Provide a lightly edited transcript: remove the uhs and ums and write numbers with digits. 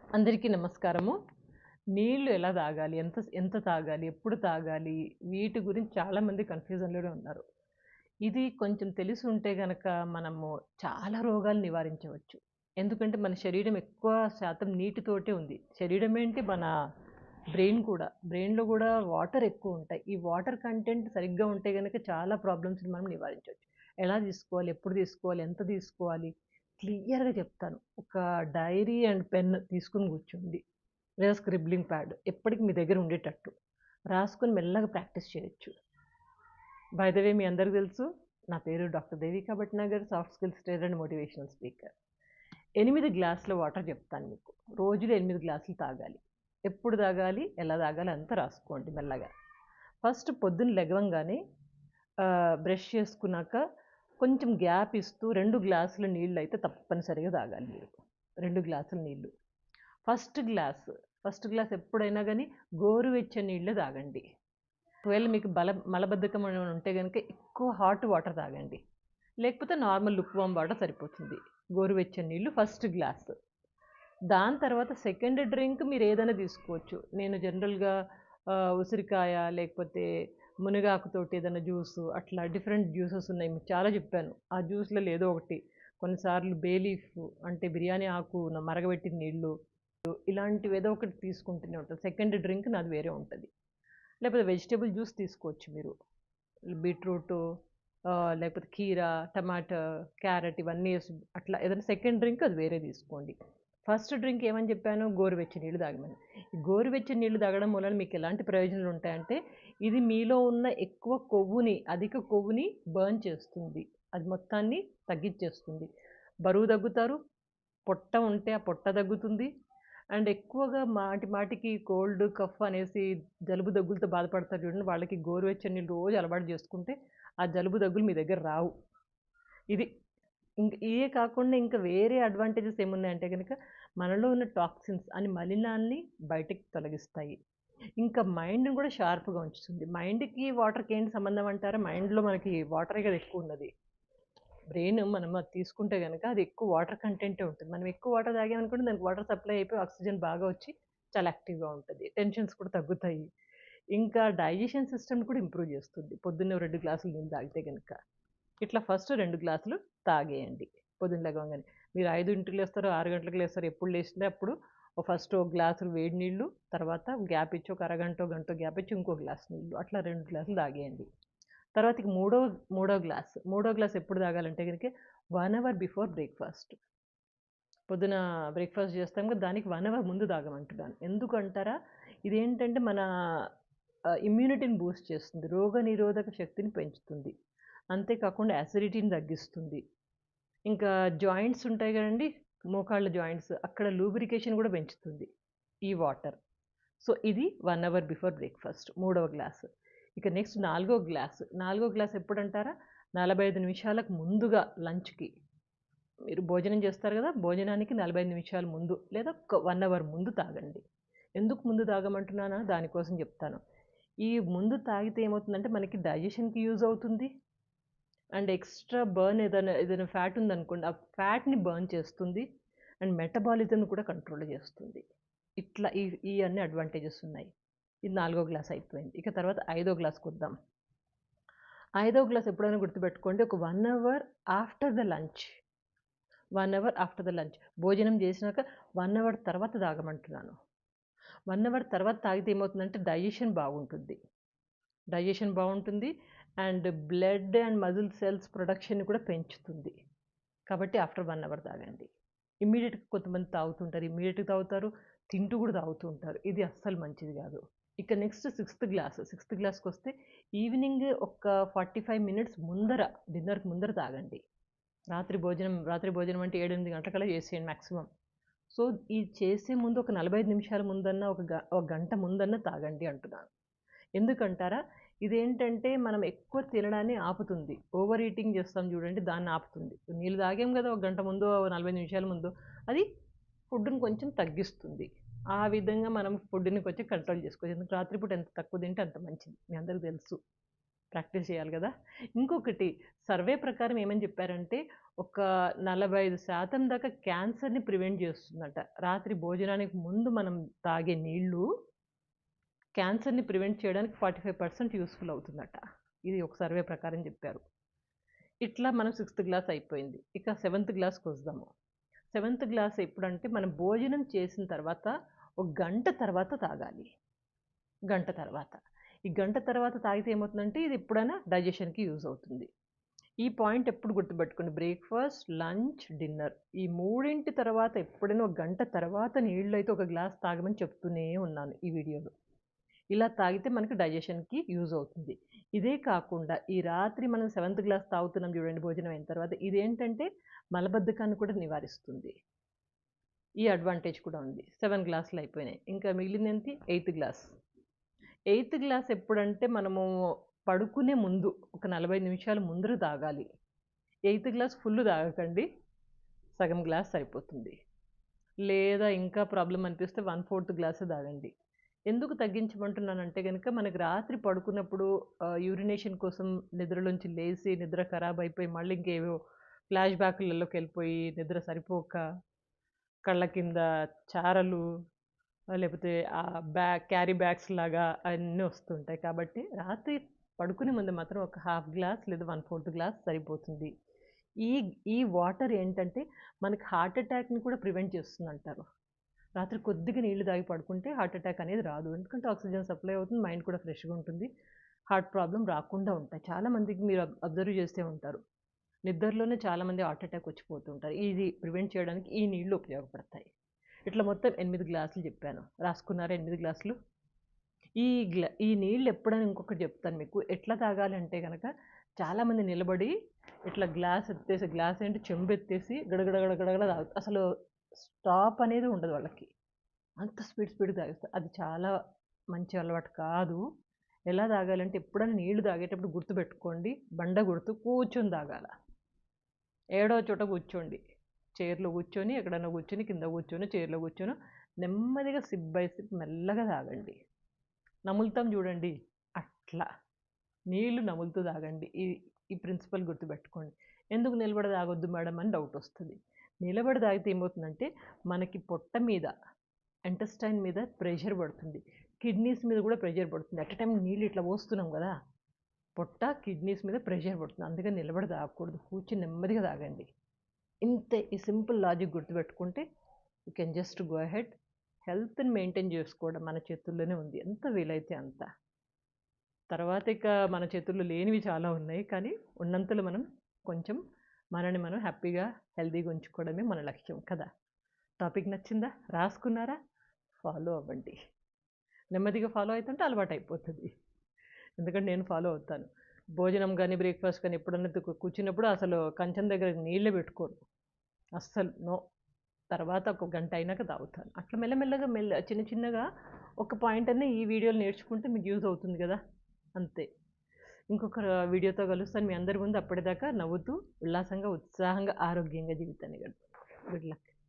అందరికీ నమస్కారము. నీళ్ళు ఎలా తాగాలి? ఎంత ఎంత తాగాలి? ఎప్పుడు తాగాలి? వీటి గురించి చాలామంది కన్‌ఫ్యూజన్‌లోనే ఉన్నారు. ఇది కొంచెం తెలిసి ఉంటే గనక మనము చాలా రోగాలు నివారించవచ్చు. ఎందుకంటే మన శరీరం ఎక్కువ శాతం నీటితోటే ఉంది. శరీరం ఏంటి మన బ్రెయిన్ కూడా. బ్రెయిన్‌లో కూడా వాటర్ ఎక్కువ ఉంటాయి. ఈ వాటర్ కంటెంట్ సరిగ్గా ఉంటే గనక చాలా ప్రాబ్లమ్స్‌ని మనం నివారించొచ్చు. ఎలా తీసుకోవాలి? ఎప్పుడు తీసుకోవాలి? ఎంత తీసుకోవాలి? క్లియర్‌గా చెప్తాను. ఒక డైరీ అండ్ పెన్ తీసుకొని కూర్చోండి. లేదా స్క్రిబ్లింగ్ ప్యాడ్ ఎప్పటికి మీ దగ్గర ఉండేటట్టు. రాసుకొని మెల్లగా ప్రాక్టీస్ చేయొచ్చు. బై ద వే మీ అందరికి తెలుసు. నా పేరు doctor Devika Bhatnagar, soft skills trainer and motivational speaker. 8 గ్లాసుల వాటర్ చెప్తాను మీకు. రోజులో 8 గ్లాసులు తాగాలి. ఎప్పుడు తాగాలి? ఎలా తాగాలి? అంతా రాసుకోండి మెల్లగా. ఫస్ట్ పొద్దున్న లెగవంగానే బ్రష్ చేసుకున్నాక కొంచెం గ్యాప్ ఇస్తూ 2 గ్లాసుల నీళ్ళు అయితే తప్పనిసరిగా తాగాలి మీరు. 2 గ్లాసుల నీళ్ళు. ఫస్ట్ గ్లాస్ ఎప్పుడైనా గానీ గోరువెచ్చని నీళ్ళే తాగండి. ఒకవేళ మీకు మలబద్ధకం ఏమైనా ఉంటే గనుక ఎక్కువ హాట్ వాటర్ తాగండి. లేకపోతే నార్మల్ లుక్ వార్మ్ వాటర్ సరిపోతుంది. గోరువెచ్చని నీళ్ళు ఫస్ట్ గ్లాస్. దాని తర్వాత సెకండ్ డ్రింక్ మీరు ఏదైనా తీసుకోవచ్చు. నేను జనరల్‌గా ఉసిరికాయ లేకపోతే మునగాకుతోటి ఏదైనా జ్యూసు అట్లా డిఫరెంట్ జ్యూసెస్ ఉన్నాయి. మీకు చాలా చెప్పాను. ఆ జ్యూస్‌లలో ఏదో ఒకటి. కొన్నిసార్లు బే లీఫ్ అంటే బిర్యానీ ఆకు మరగబెట్టిన నీళ్ళు ఇలాంటివి ఏదో ఒకటి తీసుకుంటూనే ఉంటాను. సెకండ్ డ్రింక్ నాది వేరే ఉంటది. లేకపోతే వెజిటబుల్ జ్యూస్ తీసుకోవచ్చు మీరు. బీట్రూటు లేకపోతే కీరా, టమాటా, క్యారెట్ ఇవన్నీ ఏసి అట్లా ఏదైనా సెకండ్ డ్రింక్ అది వేరే తీసుకోండి. ఫస్ట్ డ్రింక్ ఏమని చెప్పాను? గోరువెచ్చని నీళ్ళు తాగమని. ఈ గోరువెచ్చని నీళ్ళు తాగడం వలన మీకు ఎలాంటి ప్రయోజనాలు ఉంటాయంటే, ఇది మీలో ఉన్న ఎక్కువ కొవ్వుని, అధిక కొవ్వుని బర్న్ చేస్తుంది. అది మొత్తాన్ని తగ్గిచ్చేస్తుంది. బరువు తగ్గుతారు. పొట్ట ఉంటే ఆ పొట్ట తగ్గుతుంది. అండ్ ఎక్కువగా మాటికి కోల్డ్, కఫ్ అనేసి జలుబు, దగ్గులతో బాధపడతారు చూడండి. వాళ్ళకి గోరువెచ్చని నీళ్ళు రోజు అలవాటు చేసుకుంటే, ఆ జలుబు, దగ్గులు మీ దగ్గర రావు. ఇది. ఇయే కాకుండా ఇంకా వేరే అడ్వాంటేజెస్ ఏమున్నాయంటే గనక, మనలో ఉన్న టాక్సిన్స్ అని మలినాన్ని బయటకి తొలగిస్తాయి. ఇంకా మైండ్‌ని కూడా షార్ప్‌గా ఉంచుతుంది. మైండ్‌కి, వాటర్‌కి ఏంటి సంబంధం అంటారా? మైండ్‌లో మనకి వాటరే కదా ఎక్కువున్నది. బ్రెయిన్ మనం అది తీసుకుంటే గనక అది ఎక్కువ వాటర్ కంటెంటే ఉంటుంది. మనం ఎక్కువ వాటర్ తాగామనుకోండి దానికి వాటర్ సప్లై అయిపోయి ఆక్సిజన్ బాగా వచ్చి చాలా యాక్టివ్‌గా ఉంటది. టెన్షన్స్ కూడా తగ్గుతాయి. ఇంకా డైజెషన్ సిస్టమ్‌ని కూడా ఇంప్రూవ్ చేస్తుంది. పొద్దున్నే ఓ 2 గ్లాసులు నీళ్ళు తాగితే గనక. ఇట్లా ఫస్ట్ 2 గ్లాసులు తాగేయండి. పొద్దున్న లెగవంగానే. మీరు 5కి లేస్తారో, 6 గంటలకు లేస్తారో, ఎప్పుడు లేచిందే అప్పుడు ఫస్ట్ ఒక గ్లాసు వేడి నీళ్ళు, తర్వాత గ్యాప్ ఇచ్చి ఒక అరగంటో, గంటో గ్యాప్ ఇచ్చి ఇంకో గ్లాస్ నీళ్ళు. అట్లా 2 గ్లాసులు తాగేయండి. తర్వాత ఇక మూడో గ్లాస్ ఎప్పుడు తాగాలంటే గనుక 1 అవర్ బిఫోర్ బ్రేక్‌ఫాస్ట్. పొద్దున బ్రేక్‌ఫాస్ట్ చేస్తాం కదా! దానికి 1 అవర్ ముందు తాగమంటున్నాను. ఎందుకంటారా? ఇదేంటంటే మన ఇమ్యూనిటీని బూస్ట్ చేస్తుంది. రోగనిరోధక శక్తిని పెంచుతుంది. అంతే కాకుండా అసిడిటీని తగ్గిస్తుంది. ఇంకా జాయింట్స్ ఉంటాయి కదండీ! మోకాళ్ళ జాయింట్స్ అక్కడ లూబ్రికేషన్ కూడా పెంచుతుంది ఈ వాటర్. సో, ఇది 1 అవర్ బిఫోర్ బ్రేక్‌ఫాస్ట్ మూడవ గ్లాసు. ఇక నెక్స్ట్ నాలుగో గ్లాస్ ఎప్పుడంటారా? 45 నిమిషాలకు ముందుగా లంచ్‌కి. మీరు భోజనం చేస్తారు కదా! భోజనానికి 45 నిమిషాల ముందు లేదా ఒక 1 అవర్ ముందు తాగండి. ఎందుకు ముందు తాగమంటున్నానా? దానికోసం చెప్తాను. ఈ ముందు తాగితే ఏమవుతుందంటే మనకి డైజెషన్‌కి యూజ్ అవుతుంది. అండ్ ఎక్స్‌ట్రా బర్న్ ఏదైనా ఫ్యాట్ ఉందనుకోండి, ఆ ఫ్యాట్‌ని బర్న్ చేస్తుంది. అండ్ మెటబాలిజంని కూడా కంట్రోల్ చేస్తుంది. ఇట్లా ఈ అన్ని అడ్వాంటేజెస్ ఉన్నాయి. ఇది నాలుగో గ్లాస్ అయిపోయింది. ఇక తర్వాత ఐదో గ్లాస్‌కొద్దాం. ఐదో గ్లాస్ ఎప్పుడైనా గుర్తుపెట్టుకోండి. ఒక 1 hour after the lunch. 1 hour after the lunch. భోజనం చేసినాక 1 అవర్ తర్వాత తాగమంటున్నాను. 1 అవర్ తర్వాత తాగితే ఏమవుతుందంటే డైజెషన్ బాగుంటుంది. And blood and muscle cells ప్రొడక్షన్‌ని కూడా పెంచుతుంది. కాబట్టి ఆఫ్టర్ 1 అవర్ తాగండి. ఇమ్మీడియేట్‌గా కొంతమంది తాగుతుంటారు. ఇమ్మీడియేట్‌గా తాగుతారు. తింటూ కూడా తాగుతూ ఉంటారు. ఇది అస్సలు మంచిది కాదు. ఇక నెక్స్ట్ సిక్స్త్ గ్లాస్‌కొస్తే ఈవినింగ్ ఒక 45 మినిట్స్ ముందర డిన్నర్‌కి ముందర తాగండి. రాత్రి భోజనం అంటే 7, 8 గంటలకల్లా చేసేయండి మాక్సిమం. సో, ఈ చేసే ముందు ఒక 45 నిమిషాల ముందన్నా ఒక గంట ముందన్నా తాగండి అంటున్నాను. ఎందుకంటారా? ఇదేంటంటే మనం ఎక్కువ తినడాన్ని ఆపుతుంది. ఓవర్ ఈటింగ్ చేస్తాం చూడండి దాన్ని ఆపుతుంది. నీళ్ళు తాగాం కదా! ఒక గంట ముందో, 45 నిమిషాల ముందో అది ఫుడ్‌ని కొంచెం తగ్గిస్తుంది. ఆ విధంగా మనం ఫుడ్‌ని కొంచెం కంట్రోల్ చేసుకోవచ్చు. ఎందుకంటే రాత్రిపూట ఎంత తక్కువ తింటే అంత మంచిది. మీ అందరికి తెలుసు. ప్రాక్టీస్ చేయాలి కదా. ఇంకొకటి సర్వే ప్రకారం ఏమని చెప్పారంటే ఒక 45% దాకా క్యాన్సర్ని ప్రివెంట్ చేస్తుందట. రాత్రి భోజనానికి ముందు మనం తాగే నీళ్ళు క్యాన్సర్ని ప్రివెంట్ చేయడానికి 45% యూస్ఫుల్ అవుతుందట. ఇది ఒక సర్వే ప్రకారం చెప్పారు. ఇట్లా మనం 6th గ్లాస్ అయిపోయింది. ఇక 7th గ్లాస్కి వద్దాము. 7th గ్లాస్ ఎప్పుడంటే మనం భోజనం చేసిన తర్వాత ఒక గంట తర్వాత తాగాలి. గంట తర్వాత ఈ గంట తర్వాత తాగితే ఏమవుతుందంటే ఇది ఎప్పుడైనా డైజెషన్కి యూజ్ అవుతుంది. ఈ పాయింట్ ఎప్పుడు గుర్తుపెట్టుకోండి. బ్రేక్ఫాస్ట్, లంచ్, డిన్నర్ ఈ మూడింటి తర్వాత ఎప్పుడైనా ఒక గంట తర్వాత నీళ్ళు అయితే ఒక గ్లాస్ తాగమని చెప్తూనే ఉన్నాను ఈ వీడియోలో. ఇలా తాగితే మనకి డైజెషన్కి యూజ్ అవుతుంది. ఇదే కాకుండా ఈ రాత్రి మనం 7th గ్లాస్ తాగుతున్నాం చూడండి భోజనం అయిన తర్వాత, ఇదేంటంటే మలబద్ధకాన్ని కూడా నివారిస్తుంది. ఈ అడ్వాంటేజ్ కూడా ఉంది. 7 గ్లాసులు అయిపోయినాయి. ఇంకా మిగిలిందేంటి 8th గ్లాస్. 8th గ్లాస్ ఎప్పుడంటే మనము పడుకునే ముందు ఒక 45 నిమిషాల ముందర తాగాలి. 8th గ్లాస్ ఫుల్ తాగకండి, సగం గ్లాస్ సరిపోతుంది. లేదా ఇంకా ప్రాబ్లం అనిపిస్తే 1/4 గ్లాస్ తాగండి. ఎందుకు తగ్గించమంటున్నానంటే కనుక మనకి రాత్రి పడుకున్నప్పుడు యూరినేషన్ కోసం నిద్రలోంచి లేచి నిద్ర ఖరాబ్ అయిపోయి మళ్ళీ ఇంకేవో ఫ్లాష్ బ్యాక్లలోకి వెళ్ళిపోయి నిద్ర సరిపోక కళ్ళ కింద చారలు లేకపోతే ఆ క్యారీ బ్యాగ్స్ లాగా అన్నీ వస్తుంటాయి. కాబట్టి రాత్రి పడుకునే ముందు మాత్రం ఒక 1/2 గ్లాస్ లేదా 1/4 గ్లాస్ సరిపోతుంది. ఈ ఈ వాటర్ ఏంటంటే మనకి హార్ట్ అటాక్ని కూడా ప్రివెంట్ చేస్తుంది అంటారు. రాత్రి కొద్దిగా నీళ్లు తాగి పడుకుంటే హార్ట్ అటాక్ అనేది రాదు. ఎందుకంటే ఆక్సిజన్ సప్లై అవుతుంది, మైండ్ కూడా ఫ్రెష్గా ఉంటుంది, హార్ట్ ప్రాబ్లం రాకుండా ఉంటాయి. చాలామందికి మీరు అబ్జర్వ్ చేస్తూ ఉంటారు, నిద్రలోనే చాలామంది హార్ట్ అటాక్ వచ్చిపోతుంటారు. ఇది ప్రివెంట్ చేయడానికి ఈ నీళ్లు ఉపయోగపడతాయి. ఇట్లా మొత్తం 8 గ్లాసులు చెప్పాను. రాసుకున్నారా 8 గ్లాసులు? ఈ నీళ్ళు ఎప్పుడైనా ఇంకొకటి చెప్తాను మీకు ఎట్లా తాగాలంటే కనుక, చాలామంది నిలబడి ఇట్లా గ్లాస్ ఎత్తేసి, గ్లాస్ ఏంటి చెంబు ఎత్తేసి గడగడగడగడ తాగుతారు. అసలు స్టాప్ అనేది ఉండదు వాళ్ళకి, అంత స్పీడ్ తాగేస్తారు. అది చాలా మంచి అలవాటు కాదు. ఎలా తాగాలంటే ఎప్పుడైనా నీళ్లు తాగేటప్పుడు గుర్తుపెట్టుకోండి, బండ గుర్తు కూర్చొని తాగాల. ఏడో చోట కూర్చోండి, చైర్లో కూర్చొని, ఎక్కడైనా కూర్చొని, కింద కూర్చొని, చైర్లో కూర్చొని నెమ్మదిగా సిప్ బై సిప్ మెల్లగా తాగండి. నములుతాం చూడండి, అట్లా నీళ్లు నములుతూ తాగండి. ఈ ప్రిన్సిపల్ గుర్తుపెట్టుకోండి. ఎందుకు నిలబడి తాగొద్దు మేడం అని డౌట్ వస్తుంది. నిలబడి తాగితే ఏమవుతుందంటే మనకి పొట్ట మీద, ఇంటెస్టైన్ మీద ప్రెషర్ పడుతుంది, కిడ్నీస్ మీద కూడా ప్రెషర్ పడుతుంది. అట్ టైం నీళ్ళు ఇట్లా పోస్తున్నాం కదా, పొట్ట కిడ్నీస్ మీద ప్రెషర్ పడుతుంది. అందుకని నిలబడి తాగకూడదు, కూర్చొని నెమ్మదిగా తాగండి. ఇంతే. ఈ సింపుల్ లాజిక్ గుర్తుపెట్టుకుంటే you can just go ahead. హెల్త్ని మెయింటైన్ చేసుకోవడం మన చేతుల్లోనే ఉంది, ఎంత వీలైతే అంత. తర్వాత ఇక మన చేతుల్లో లేనివి చాలా ఉన్నాయి, కానీ ఉన్నంతలో మనం కొంచెం మనని మనం హ్యాపీగా హెల్తీగా ఉంచుకోవడమే మన లక్ష్యం కదా. టాపిక్ నచ్చిందా? రాసుకున్నారా? ఫాలో అవ్వండి. నెమ్మదిగా ఫాలో అవుతుంటే అలవాటు అయిపోతుంది. ఎందుకంటే నేను ఫాలో అవుతాను. భోజనం కానీ బ్రేక్ఫాస్ట్ కానీ ఎప్పుడన్నా కూర్చున్నప్పుడు అసలు కంచం దగ్గర నీళ్ళే పెట్టుకోను, అస్సలు నో. తర్వాత ఒక గంట అయినాక తాగుతాను. అట్లా మెల్లమెల్లగా చిన్న చిన్నగా ఒక పాయింట్ అన్నీ ఈ వీడియోలు నేర్చుకుంటే మీకు యూజ్ అవుతుంది కదా, అంతే. ఇంకొక వీడియోతో కలుస్తాను మీ అందరి ముందు. అప్పటిదాకా నవ్వుతూ ఉల్లాసంగా ఉత్సాహంగా ఆరోగ్యంగా జీవితాన్ని గడుపు. Good luck.